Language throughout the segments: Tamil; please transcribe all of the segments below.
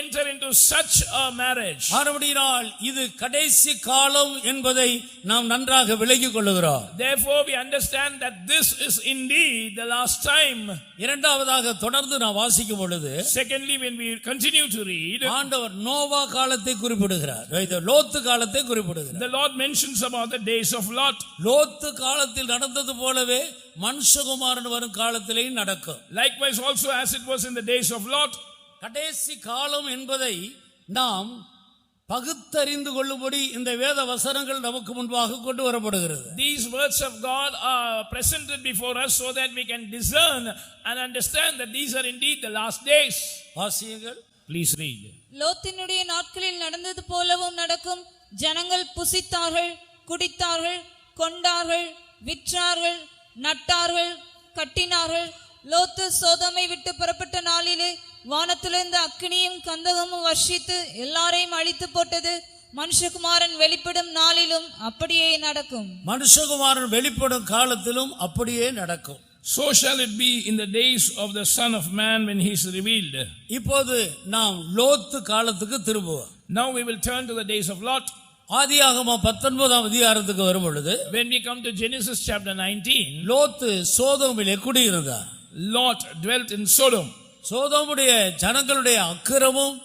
enter into such a marriage. ஆனபடியால் இது கடைசி காலம் என்பதை நாம் நன்றாக விளங்கிக் கொள்ளுகிறோம். Therefore we understand that this is indeed the last time. இரண்டாவதாக தொடர்ந்து நான் வாசிக்கும் பொழுது, Secondly, when we continue to read, ஆண்டவர் நோவா காலத்தை குறிப்பிடுகிறார், இது லோத்து காலத்தை குறிப்பிடுகிறார். the Lord mentions about the days of Lot. லோத்து காலத்தில் நடந்தது போலவே மனுஷகுமாரன் வரும் காலத்திலேயும் நடக்கும். Likewise also as it was in the days of Lot. கடைசி காலம் என்பதை நாம் பகுத்தறிந்து கொள்ளும்படி இந்த வேத வசனங்கள் நமக்கு முன்பாக கொண்டு வரப்படுகிறது. These words of God are presented before us so that we can discern and understand that these are indeed the last days. வாசியுங்கள். Please read. லோத்தினுடைய நாட்களில் நடந்தது போலவும் நடக்கும். ஜனங்கள் புசித்தார்கள், குடித்தார்கள், கொண்டார்கள், விற்றார்கள், நட்டார்கள், கட்டினார்கள். லோத்து சோதோமை விட்டு புறப்பட்ட நாளிலே வானத்திலிருந்து அக்கினியும் கந்தகமும் வர்ஷித்து எல்லாரையும் அழித்து போட்டது. மனுஷகுமாரன் வெளிப்படும் நாளிலும் அப்படியே நடக்கும். மனுஷகுமாரன் வெளிப்படும் காலத்திலும் அப்படியே நடக்கும். So shall it be in the days of the Son of Man when he is revealed. இப்போது நாம் லோத்து காலத்துக்கு திரும்புவோம். Now we will turn to the days of Lot. ஆதியாகமம் 19ஆம் அதிகாரத்துக்கு வரும் பொழுது, When we come to Genesis chapter 19, Lot சோதோமிலே குடியிருந்தார். Lot dwelt in Sodom. சோதோமுடைய ஜனங்களுடைய அக்கிரமம்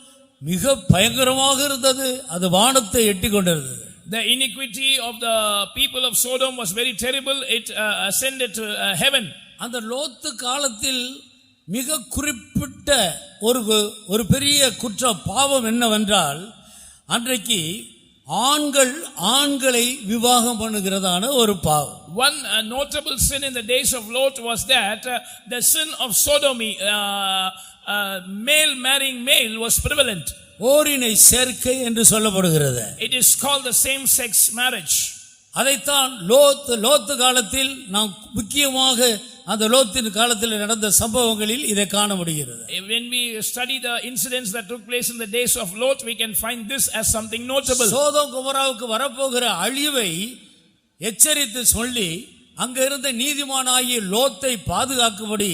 மிக பயங்கரமாக இருந்தது. அது வானத்தை எட்டி கொண்டிருந்தது. The iniquity of the people of Sodom was very terrible. It ascended to heaven. அந்த லோத்து காலத்தில் மிக குறிப்பிட்ட ஒரு பெரிய குற்ற பாவம் என்னவென்றால், அன்றைக்கு ஆண்கள் ஆண்களை விவாகம் பண்ணுகிறதான ஒரு பாவம். One notable sin in the days of Lot was that the sin of sodomy, male marrying male, was prevalent. ஓரினை சேர்க்கை என்று சொல்லப்படுகிறது. It is called the same sex marriage. அதைத்தான் லோத்து காலத்தில் நாம் முக்கியமாக அந்த லோத்தின் காலத்தில் நடந்த சம்பவங்களில் இதை காண முடிகிறது. When we study the incidents that took place in the days of Lot, we can find this as something notable. Sodom கொமோராவுக்கு வரப்போகிற அழிவை எச்சரித்து சொல்லி அங்க இருந்த நீதிமானாகிய லோத்தை பாதுகாக்கும்படி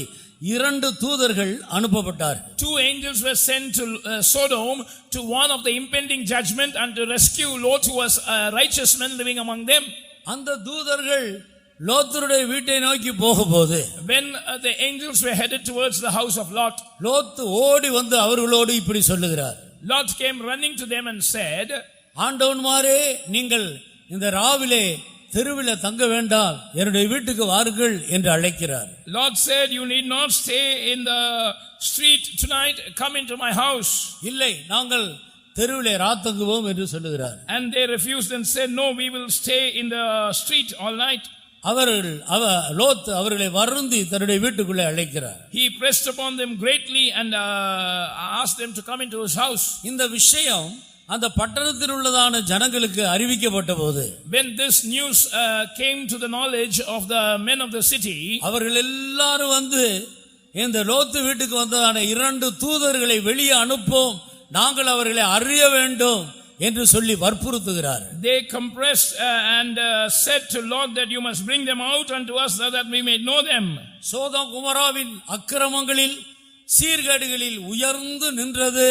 2 தூதர்கள் அனுப்பப்பட்டார்கள். 2 angels were sent to Sodom to warn of the impending judgment and to rescue Lot, who was a righteous man living among them. அந்த தூதர்கள் லோத்துடைய வீட்டை நோக்கி போகும்போது, when the angels were headed towards the house of Lot, லோத்து ஓடி வந்து அவர்களோடு இப்படி சொல்லுகிறார். Lot came running to them and said, ஆண்டவன்மாரே, நீங்கள் இந்த ராவிலே தெருவிலே தங்க வேண்டாம், என்னுடைய வீட்டுக்கு வாருங்கள் என்று அழைக்கிறார். Lord said, you need not stay in the street tonight, come into my house. இல்லை, நாங்கள் தெருவிலே ராத்தங்குவோம் என்று சொல்லுகிறார். And they refused and said, no, we will stay in the street all night. Lot அவர்களை வருந்தி தன்னுடைய வீட்டுக்குள்ளே அழைக்கிறார். He pressed upon them greatly and asked them to come into his house. இந்த விஷயம் அந்த பட்டணத்தில் உள்ளதான ஜனங்களுக்கு அறிவிக்கப்பட்ட போது, when this news came to the knowledge of the men of the city, அவர்கள் எல்லாரும் வந்து இந்த லோத்து வீட்டுக்கு வந்ததான 2 தூதர்களை வெளியே அனுப்போம், நாங்கள் அவர்களை அறிய வேண்டும் என்று சொல்லி வற்புறுத்துகிறார். They compressed and said to Lot that you must bring them out unto us so that we may know them. Sodom கொமோராவின் அக்கிரமங்களில் சீர்கேடுகளில் உயர்ந்து நின்றது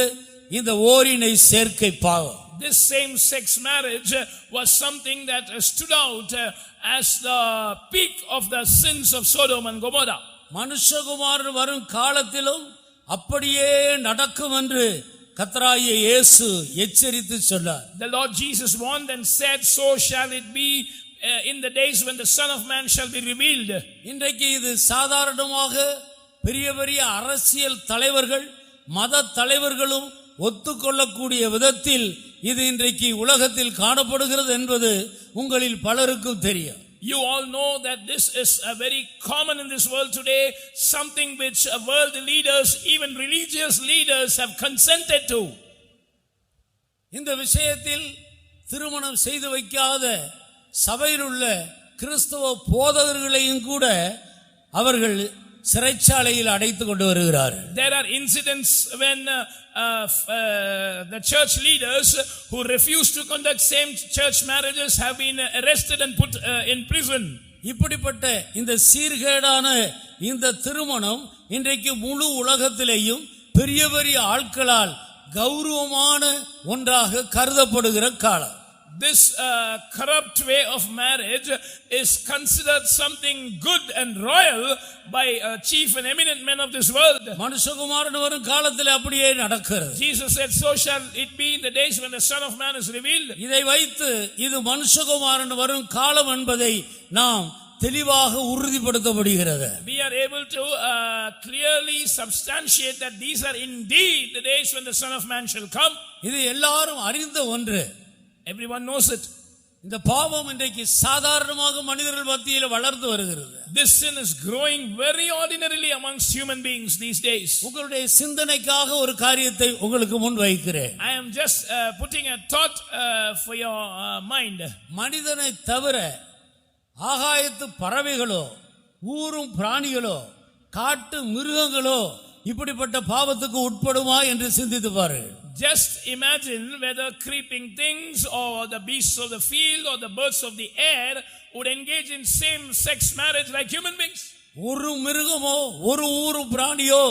இந்த ஓரினை சேர்க்கை பாவம். This same sex marriage was something that stood out as the peak of the sins of Sodom and Gomorrah. மனுஷகுமாரன் வரும் காலத்திலும் அப்படியே நடக்கும் என்று கர்த்தராகிய இயேசு எச்சரித்து சொன்னார். The Lord Jesus warned and said, so shall it be in the days when the Son of Man shall be revealed. இன்றைக்கு இது சாதாரணமாக பெரிய பெரிய அரசியல் தலைவர்கள், மத தலைவர்களும் ஒத்துக்கொள்ளக்கூடிய விதத்தில் இது இன்றைக்கு உலகத்தில் காணப்படுகிறது என்பது உங்களில் பலருக்கும் தெரியும். You all know that this is very common in this world today, something which world leaders, even religious leaders, have consented to. இந்த விஷயத்தில் திருமணம் செய்து வைக்காத சபையில் உள்ள கிறிஸ்தவ போதகர்களையும் கூட அவர்கள் சிறைச்சாலையில் அடைத்துக் கொண்டு வருகிறார்கள். There are incidents when the church leaders who refuse to conduct same church marriages have been arrested and put in prison. இப்படிப்பட்ட இந்த சீர்கேடான இந்த திருமணம் இன்றைக்கு முழு உலகத்திலேயும் பெரிய பெரிய ஆட்களால் கௌரவமான ஒன்றாக கருதப்படுகிற காலம். This corrupt way of marriage is considered something good and royal by chief and eminent men of this world. மனுஷகுமாரன் வரும் காலத்தில் அப்படியே நடக்கிறது. Jesus said, so shall it be in the days when the Son of Man is revealed. இதை வைத்து இது மனுஷகுமாரன் வரும் காலம் என்பதை நாம் தெளிவாக உறுதிப்படுத்தப்படுகிறது. We are able to clearly substantiate that these are indeed the days when the Son of Man shall come. இது எல்லாரும் அறிந்த ஒன்று. Everyone knows it. இந்த பாவம் இன்றைக்கு சாதாரணமாக மனிதர்கள் மத்தியில் வளர்ந்து வருகிறது. This sin is growing very ordinarily amongst human beings these days. உங்களுடைய சிந்தனைக்காக ஒரு காரியத்தை உங்களுக்கு முன் வைக்கிறேன். I am just putting a thought for your mind. மனிதனை தவிர ஆகாயத்து பறவைகளோ ஊரும் பிராணிகளோ காட்டு மிருகங்களோ இப்படிப்பட்ட பாவத்துக்கு உட்படுமா என்று சிந்தித்து பாரு. Just imagine whether creeping things or the beasts of the field or the birds of the air would engage in same-sex marriage like human beings. ஒரு மிருகமோ ஒரு ஊரு பிராணியோ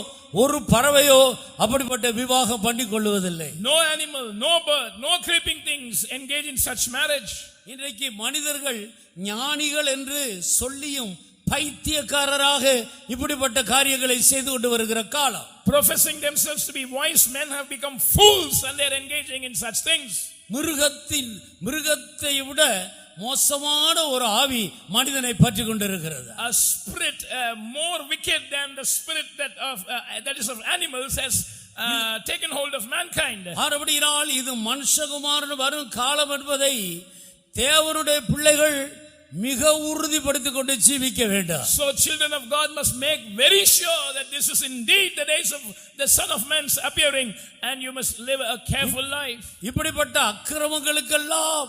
ஒரு பறவையோ அப்படிப்பட்ட விவாகம் பண்ணிக் கொள்வதில்லை. No animal, no bird, no creeping things engage in such marriage. இன்றைக்கு மனிதர்கள் ஞானிகள் என்று சொல்லியும் பைத்தியக்காரராக இப்படிப்பட்ட காரியங்களை செய்து கொண்டு வருகிற காலம். Professing themselves to be wise men have become fools and they are engaging in such things. மிருகத்தை விட மோசமான ஒரு ஆவி மனிதனை பற்றி கொண்டிருக்கிறது. A spirit more wicked than the spirit that is of animals has taken hold of mankind. ஆனபடியால் இது மனுஷகுமாரன் வரும் காலம் என்பதை தேவனுடைய பிள்ளைகள் மிக உறுதிப்படுத்திக் கொண்டு ஜீவிக்க வேண்டும். So children of God must make very sure that this is indeed the days of the Son of Man's appearing and you must live a careful life. இப்படிப்பட்ட அக்கிரமங்களுக்கெல்லாம்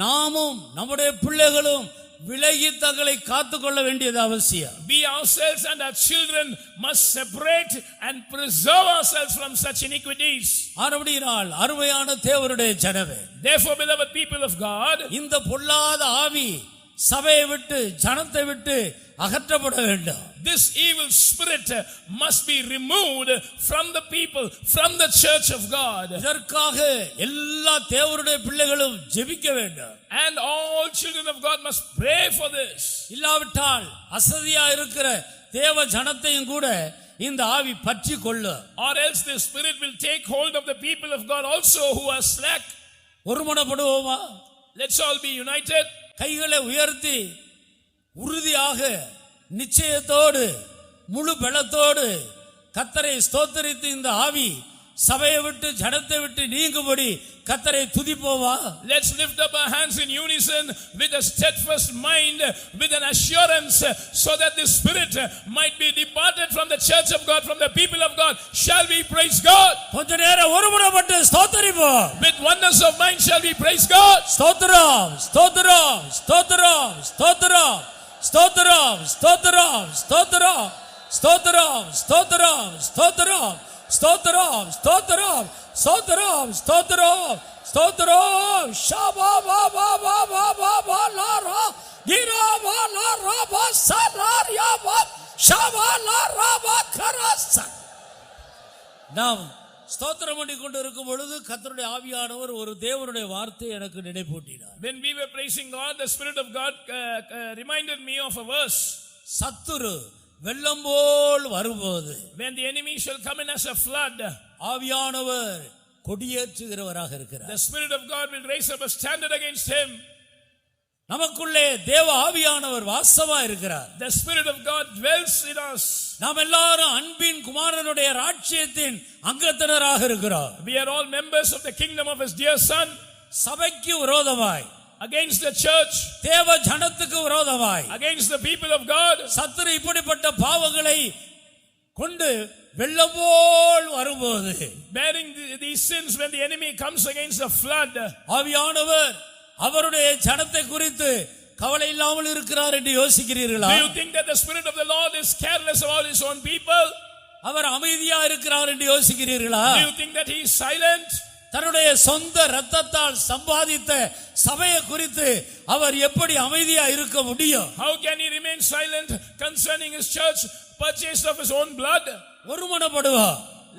நாமும் நம்முடைய பிள்ளைகளும் விலகி தங்களை காத்துக்கொள்ள வேண்டியது அவசியம். We ourselves and our children must separate and preserve ourselves from such iniquities. ஆனபடியால் அருமையான தேவனுடைய ஜனமே, Therefore beloved people of God, இந்த பொல்லாத ஆவி சபையை விட்டு ஜனத்தை விட்டு அகற்றப்பட வேண்டும். This evil spirit must be removed from the people, from the church of God. இதற்காக எல்லா தேவனுடைய பிள்ளைகளும் ஜெபிக்க வேண்டும். And all children of God must pray for this. இல்லாவிட்டால் அசதியா இருக்கிற தேவ ஜனத்தையும் கூட இந்த ஆவி பற்றி கொள்ளும். Or else the spirit will take hold of the people of God also who are slack. ஒருமனப்படுவோமா? Let's all be united. கைகளை உயர்த்தி உறுதியாக நிச்சயத்தோடு முழு பலத்தோடு கர்த்தரை ஸ்தோத்திரித்து இந்த ஆவி சபையை விட்டு ஜனத்தை விட்டு நீங்கும்படி கர்த்தரை துதிப்போமா? Let's lift up our hands in unison with a steadfast mind, with an assurance, so that the spirit might be departed from the church of God, from the people of God. Shall we praise God? கொஞ்ச நேரம் ஒருமனப்பட்டு ஸ்தோத்திரிப்போம். With oneness of mind shall we praise God. ஸ்தோத்திரம் ஸ்தோத்திரம் ஸ்தோத்திரம் ஸ்தோத்திரம் ஸ்தோத்திரம் ஸ்தோத்திரம் ஸ்தோத்திரம் ஸ்தோத்திரம் ஸ்தோத்திரம் ஸ்தோத்திரம் ஸ்தோத்திரம் ஸ்தோத்திரம் ஸ்தோத்திரம் ஸ்தோத்திரம் ஸ்தோத்திரம் ஷபா பா பா பா பா பா பா லா ரா கிரா பா லா ரா பா சலாரியா பா ஷபா லா ரா பா கரஸ். நாம் ஸ்தோத்திரம் பண்ணி கொண்டு இருக்கும் பொழுது கர்த்தருடைய ஆவியானவர் ஒரு தேவனுடைய வார்த்தை எனக்கு நினைப்பூட்டினார். When we were praising God, the Spirit of God reminded me of a verse. சத்துரு வெள்ளம் போல் வரும்போது, when the enemy shall come in as a flood, ஆவியானவர் கொடியேற்றுகிறவராக இருக்கிறார். the Spirit of God will raise up a standard against him. நமக்குள்ளே தேவ ஆவியானவர் வாசமா இருக்கிறார். The Spirit of God dwells in us. நாம் எல்லாரும் அன்பின் குமாரனுடைய ராஜ்யத்தின் அங்கத்தினராக இருக்கிறோம். We are all members of the kingdom of his dear son. சபைக்கு விரோதமாய், against the church, தேவ ஜனத்துக்கு விரோதமாய், against the people of God, சத்துரு இப்படிப்பட்ட பாவங்களை கொண்டு வெள்ளம் போல் வரும்போது, bearing these sins when the enemy comes against the flood, ஆவியானவர் அவருடைய ஜனத்தை குறித்து கவலை இல்லாமல் இருக்கிறார் என்று யோசிக்கிறீர்களா? Do you think that the Spirit of the Lord is careless about his own people? அவர் அமைதியா இருக்கிறார் என்று யோசிக்கிறீர்களா? Do you think that he is silent? தன்னுடைய சொந்த இரத்தத்தால் சம்பாதித்த சபையை குறித்து அவர் எப்படி அமைதியா இருக்க முடியும்? How can he remain silent concerning his church purchased of his own blood? ஒருமனப்படுவா.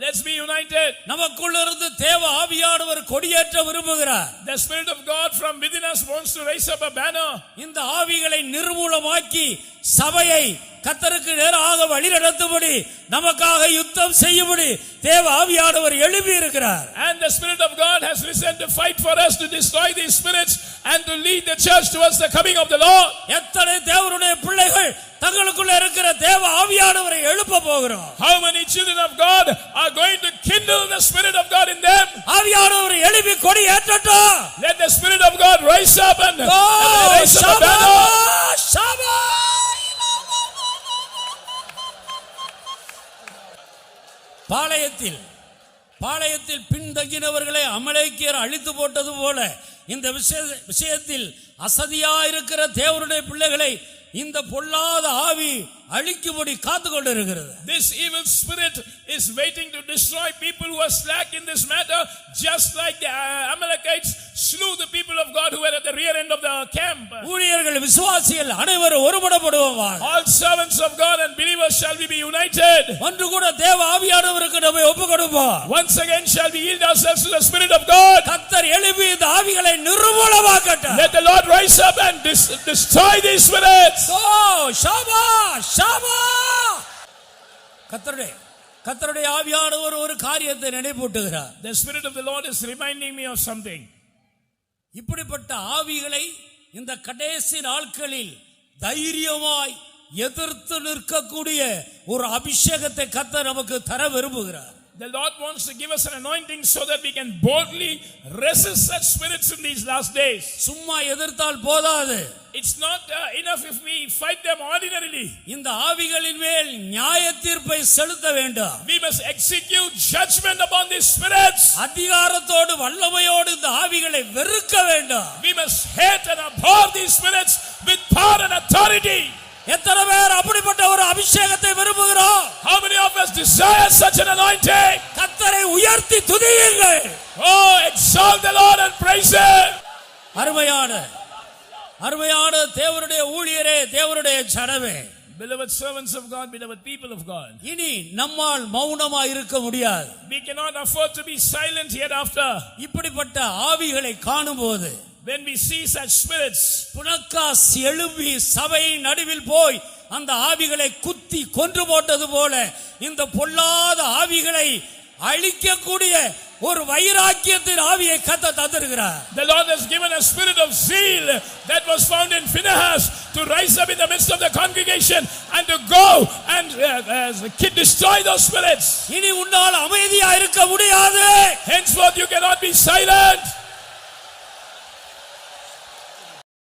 Let's be united. நமக்குள்ளிருந்து தேவ ஆவியானவர் கொடியேற்ற விரும்புகிறார். The Spirit of God from within us wants to raise up a banner. இந்த ஆவிகளை நிர்மூலமாக்கி சபையை கர்த்தருக்கு நேராக வழிநடத்தும்படி நமக்காக யுத்தம் செய்யும்படி தேவ ஆவியானவர் எழுப்பி இருக்கிறார். And the Spirit of God has risen to fight for us to destroy these spirits and to lead the church towards the coming of the Lord. எத்தனை தேவனுடைய பிள்ளைகள் தங்களுக்குள்ள இருக்கிற தேவ ஆவியானவரை எழுப்ப போகிறோம். How many children of God are going to kindle the Spirit of God in them? ஆவியானவரை எழுப்பி கொடி ஏற்றட்டும். Let the Spirit of God rise up and raise up a banner. பாளையத்தில் பின்தங்கினவர்களை அமலேக்கியர் அழித்து போட்டது போல இந்த விஷயத்தில் அசதியாயிருக்கிற தேவனுடைய பிள்ளைகளை இந்த பொல்லாத ஆவி அழிக்கும்படி காத்து கொண்டிருக்கிறது. This evil spirit is waiting to destroy people who are slack in this matter, just like the Amalekites slew the people of God who were at the rear end of the camp. ஊழியர்கள் விசுவாசிகள் அனைவரும் ஒருமனப்படுவார்கள். All servants of God and believers shall be united. ஒன்று கூட தேவ ஆவியானவருக்கு நம்மை ஒப்புக்கொடுப்போம். Once again shall we yield ourselves to the Spirit of God. கர்த்தர் எழுப்பி இந்த ஆவிகளை நிர்மூலமாக்கட்டும். Let the Lord rise up and destroy these spirits. கர்த்தருடைய ஆவியானவர் ஒரு காரியத்தை நினைப்பூட்டுகிறார். The Spirit of the Lord is reminding me of something. இப்படிப்பட்ட ஆவிகளை இந்த கடைசி நாட்களில் தைரியமாய் எதிர்த்து நிற்கக்கூடிய ஒரு அபிஷேகத்தை கர்த்தர் நமக்கு தர விரும்புகிறார். The Lord wants to give us an anointing so that we can boldly resist such spirits in these last days. சும்மா எதிர்த்தால் போதாது. It's not enough if we fight them ordinarily. இந்த ஆவிகளின் மேல் நியாய தீர்ப்பை செலுத்த வேண்டும். We must execute judgment upon these spirits. அதிகாரத்தோடு வல்லமையோடு இந்த ஆவிகளை வெறுக்க வேண்டும். We must hate and abhor these spirits with power and authority. எத்தனை பேர் அப்படிப்பட்ட ஒரு அபிஷேகத்தை விரும்புகிறோம்? How many of us desire such an anointing? கர்த்தரை உயர்த்தி துதியுங்கள். Oh, exalt the Lord and praise Him. அருமையான தேவனுடைய ஊழியரே, தேவனுடைய ஜனமே, beloved servants of God, beloved people of God, இனி நம்மால் மௌனமாய் இருக்க முடியாது. we cannot afford to be silent hereafter. இப்படிப்பட்ட ஆவிகளை காணும்போது, when we see such spirits, புனக்காஸ் எழும்பி சபை நடுவில் போய் அந்த ஆவிகளை குத்தி கொன்று போட்டது போல இந்த பொல்லாத ஆவிகளை அழிக்கக்கூடிய ஒரு வைராக்கியத்தின் ஆவியை கர்த்தர் தந்திருக்கிறார். The Lord has given a spirit of zeal that was found in Phinehas to rise up in the midst of the congregation and to go and destroy those spirits. இனி உன்னால் அமைதியா இருக்க முடியாது. Henceforth you cannot be silent.